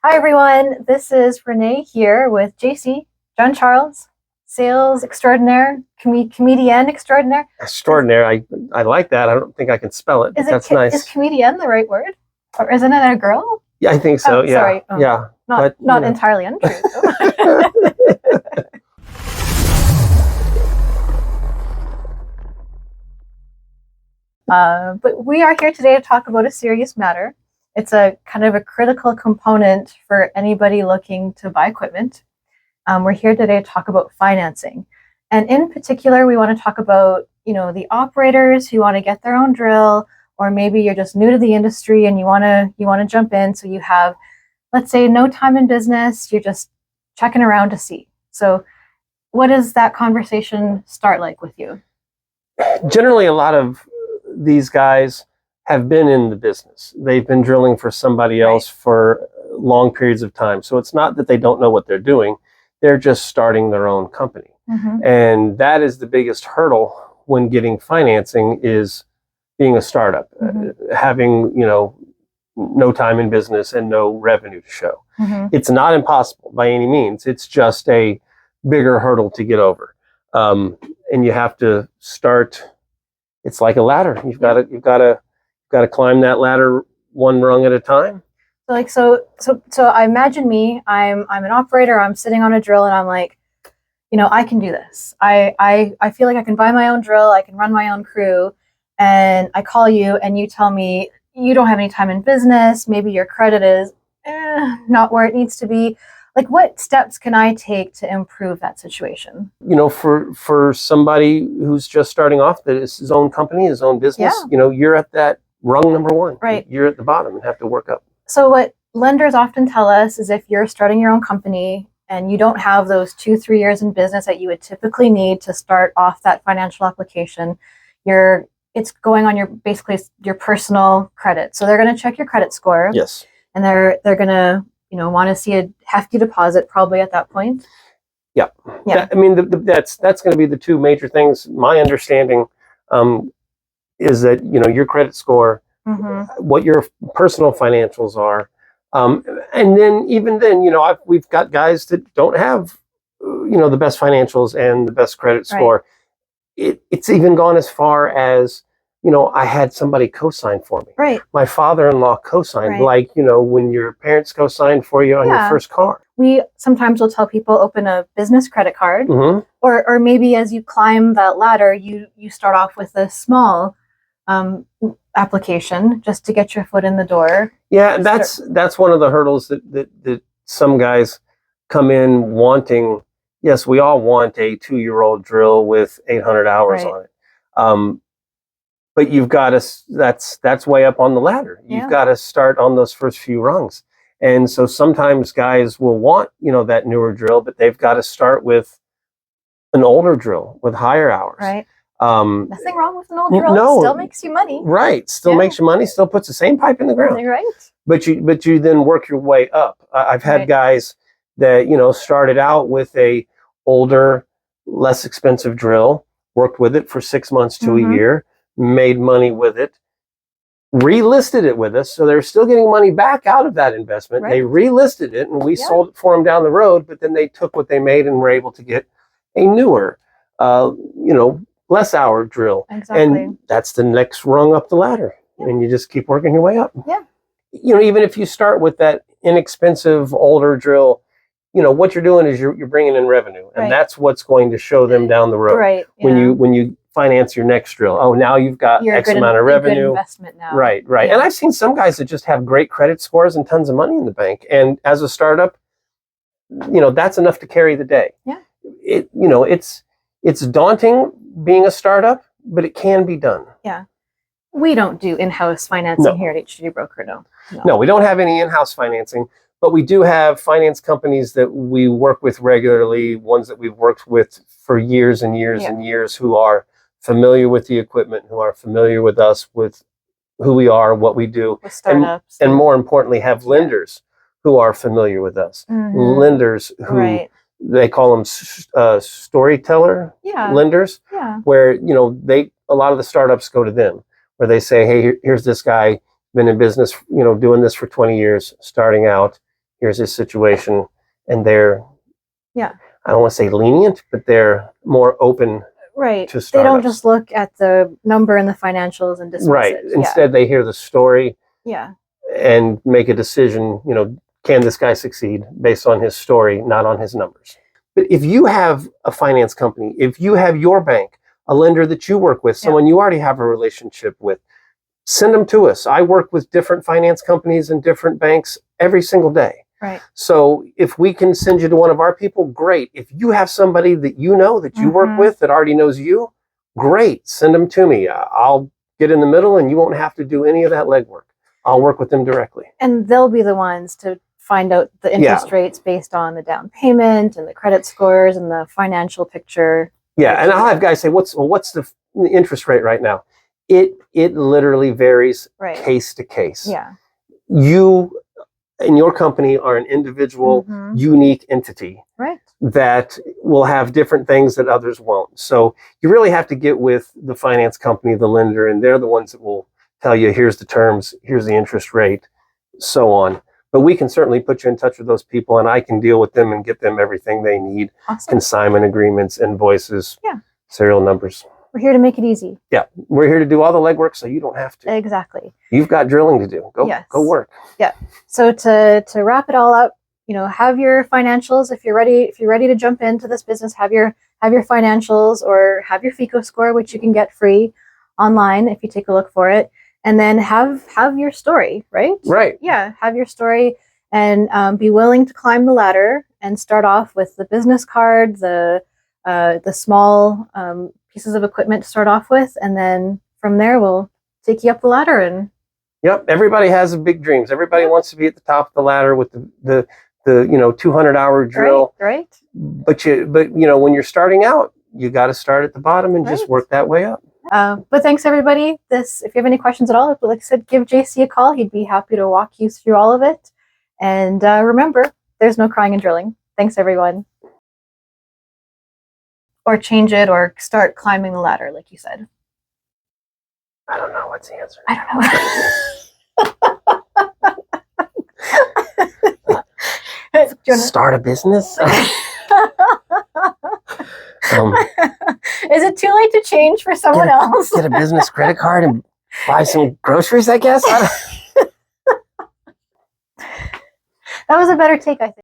Hi everyone, this is Renee here with JC, John Charles, sales extraordinaire, comedian extraordinaire. Extraordinaire. I like that. I don't think I can spell it, but that's nice. Is comedian the right word? Or isn't it a girl? Yeah, I think so. Oh, yeah. Sorry. Yeah. Not entirely untrue. But we are here today to talk about a serious matter. It's a kind of a critical component for anybody looking to buy equipment. We're here today to talk about financing. And in particular, we want to talk about, the operators who want to get their own drill, or maybe you're just new to the industry and you want to jump in. So you have, let's say, no time in business, you're just checking around to see. So what does that conversation start like with you? Generally, a lot of these guys have been in the business. They've been drilling for somebody else for long periods of time. So it's not that they don't know what they're doing. They're just starting their own company. Mm-hmm. And that is the biggest hurdle when getting financing, is being a startup, having, no time in business and no revenue to show. Mm-hmm. It's not impossible by any means. It's just a bigger hurdle to get over. And you have to start. It's like a ladder. You've got to climb that ladder one rung at a time. So I imagine me. I'm an operator. I'm sitting on a drill, and I'm like, I can do this. I feel like I can buy my own drill. I can run my own crew. And I call you, and you tell me you don't have any time in business. Maybe your credit is not where it needs to be. Like, what steps can I take to improve that situation? For somebody who's just starting off, that is his own company, his own business, you're at that rung number one. Right. You're at the bottom and have to work up. So what lenders often tell us is, if you're starting your own company and you don't have those 2-3 years in business that you would typically need to start off that financial application, it's going on your personal credit. So they're going to check your credit score. Yes. And they're going to want to see a hefty deposit probably at that point. Yeah. Yeah. That's going to be the two major things. My understanding is that your credit score, what your personal financials are, and then even then, we've got guys that don't have the best financials and the best credit score. Right. It's even gone as far as, I had somebody co-sign for me. Right. My father-in-law co-signed, like, when your parents co-signed for you on your first car. We sometimes will tell people, open a business credit card, or maybe as you climb that ladder, you start off with a small application just to get your foot in the door. Yeah, that's one of the hurdles that some guys come in wanting. Yes, we all want a 2-year-old drill with 800 hours on it. But you've got to, that's way up on the ladder. You've got to start on those first few rungs. And so sometimes guys will want, that newer drill, but they've got to start with an older drill with higher hours. Right. Nothing wrong with an old drill. No, it still makes you money. Right. Still makes you money, still puts the same pipe in the ground. Right. But you then work your way up. I've had guys that, started out with a older, less expensive drill, worked with it for 6 months to a year, made money with it, relisted it with us. So they're still getting money back out of that investment. Right. They relisted it, and we sold it for them down the road, but then they took what they made and were able to get a newer, less hour drill. Exactly. And that's the next rung up the ladder. Yeah. And you just keep working your way up. Yeah. Even if you start with that inexpensive older drill, what you're doing is you're bringing in revenue, and that's what's going to show them down the road. Right. When you finance your next drill, now you've got X amount of revenue. Good investment now. Right. Yeah. And I've seen some guys that just have great credit scores and tons of money in the bank, and as a startup, that's enough to carry the day. Yeah. It's daunting being a startup, but it can be done. Yeah. We don't do in-house financing here at HDD Broker. No, we don't have any in-house financing, but we do have finance companies that we work with regularly, ones that we've worked with for years and years and years, who are familiar with the equipment, who are familiar with us, with who we are, what we do, with startups, and more importantly, have lenders who are familiar with us. Lenders who they call them storyteller lenders, where a lot of the startups go to them, where they say, hey, here's this guy, been in business, doing this for 20 years, starting out. here's his situation, and they're, Yeah. I don't want to say lenient, but they're more open. Right. To They don't startups. just look at the number in the financials and dismiss Right. it. Instead, they hear the story Yeah. and make a decision, can this guy succeed based on his story, not on his numbers. But if you have a finance company, if you have your bank, a lender that you work with, someone you already have a relationship with, send them to us. I work with different finance companies and different banks every single day. Right. So if we can send you to one of our people, great. If you have somebody that you know, that you work with, that already knows you, great. Send them to me. I'll get in the middle and you won't have to do any of that legwork. I'll work with them directly. And they'll be the ones to find out the interest rates based on the down payment and the credit scores and the financial picture. Yeah, and I'll have guys say, what's the interest rate right now? It literally varies case to case. Yeah. You and your company are an individual, unique entity that will have different things that others won't. So you really have to get with the finance company, the lender, and they're the ones that will tell you, here's the terms, here's the interest rate, so on. But we can certainly put you in touch with those people, and I can deal with them and get them everything they need. Awesome. Consignment agreements, invoices, serial numbers. We're here to make it easy. Yeah, we're here to do all the legwork so you don't have to. Exactly. You've got drilling to do. Go work. Yeah. So to wrap it all up, have your financials. If you're ready to jump into this business, have your financials or have your FICO score, which you can get free online if you take a look for it. And then have your story, right? Right. Yeah, have your story and be willing to climb the ladder and start off with the business card, the small pieces of equipment to start off with, and then from there we'll take you up the ladder. And yep, everybody has big dreams. Everybody wants to be at the top of the ladder with the 200-hour drill. Right. But when you're starting out, you got to start at the bottom and just work that way up. But thanks everybody. If you have any questions at all, like I said, give JC a call. He'd be happy to walk you through all of it. And remember, there's no crying and drilling. Thanks everyone. Or change it or start climbing the ladder, like you said. I don't know. What's the answer? I don't know. Start a business? Is it too late to change for someone else? Get a business credit card and buy some groceries, I guess? That was a better take, I think.